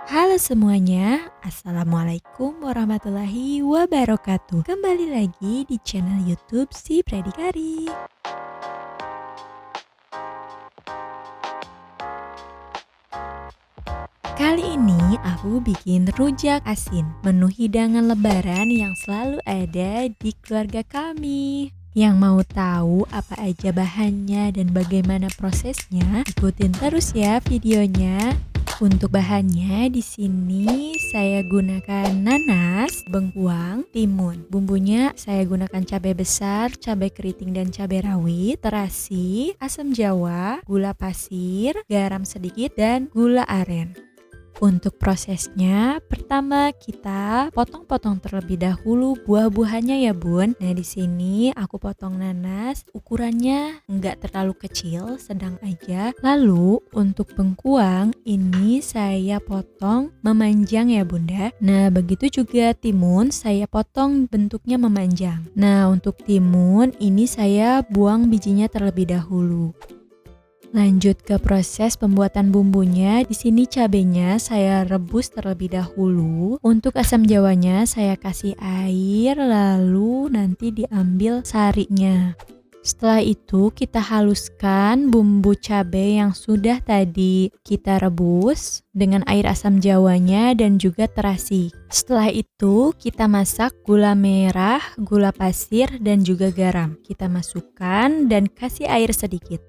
Halo semuanya, Assalamualaikum warahmatullahi wabarakatuh. Kembali lagi di channel YouTube si Predikari. Kali ini aku bikin rujak asin, menu hidangan lebaran yang selalu ada di keluarga kami. Yang mau tahu apa aja bahannya dan bagaimana prosesnya, ikutin terus ya videonya. Untuk bahannya di sini saya gunakan nanas, bengkuang, timun. Bumbunya saya gunakan cabai besar, cabai keriting dan cabai rawit, terasi, asam jawa, gula pasir, garam sedikit dan gula aren. Untuk prosesnya, pertama kita potong-potong terlebih dahulu buah-buahannya ya bun. Nah di sini aku potong nanas, ukurannya nggak terlalu kecil, sedang aja. Lalu untuk bengkuang ini saya potong memanjang ya bunda. Nah begitu juga timun saya potong bentuknya memanjang. Nah untuk timun ini saya buang bijinya terlebih dahulu. Lanjut ke proses pembuatan bumbunya. Di sini cabenya saya rebus terlebih dahulu. Untuk asam jawanya saya kasih air, lalu nanti diambil sarinya. Setelah itu kita haluskan bumbu cabai yang sudah tadi kita rebus dengan air asam jawanya dan juga terasi. Setelah itu kita masak gula merah, gula pasir dan juga garam. Kita masukkan dan kasih air sedikit.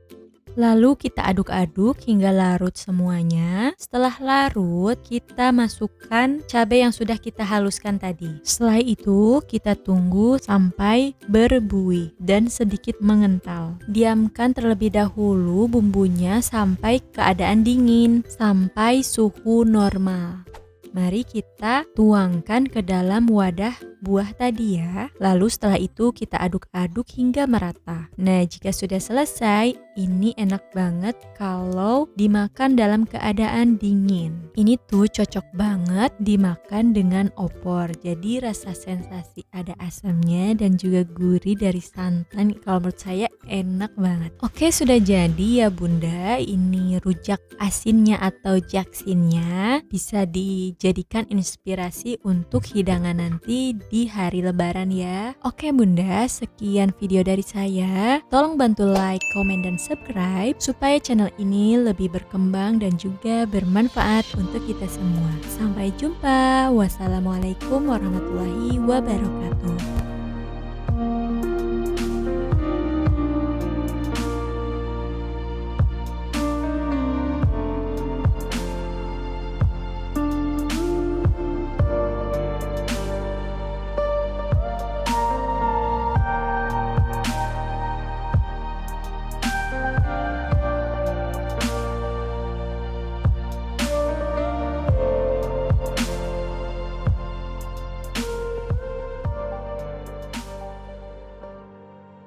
Lalu kita aduk-aduk hingga larut semuanya. Setelah larut, kita masukkan cabai yang sudah kita haluskan tadi. Setelah itu, kita tunggu sampai berbuih dan sedikit mengental. Diamkan terlebih dahulu bumbunya sampai keadaan dingin, sampai suhu normal. Mari kita tuangkan ke dalam wadah buah tadi ya. Lalu setelah itu kita aduk-aduk hingga merata. Nah jika sudah selesai, ini enak banget kalau dimakan dalam keadaan dingin. Ini tuh cocok banget dimakan dengan opor. Jadi rasa sensasi ada asamnya dan juga gurih dari santan. Kalau menurut saya enak banget. Oke sudah jadi ya bunda. Ini rujak asinnya atau jaksinnya. Bisa dijadikan inspirasi untuk hidangan nanti di hari lebaran ya. Oke bunda, sekian video dari saya. Tolong bantu like, komen, dan subscribe supaya channel ini lebih berkembang dan juga bermanfaat untuk kita semua. Sampai jumpa. Wassalamualaikum warahmatullahi wabarakatuh.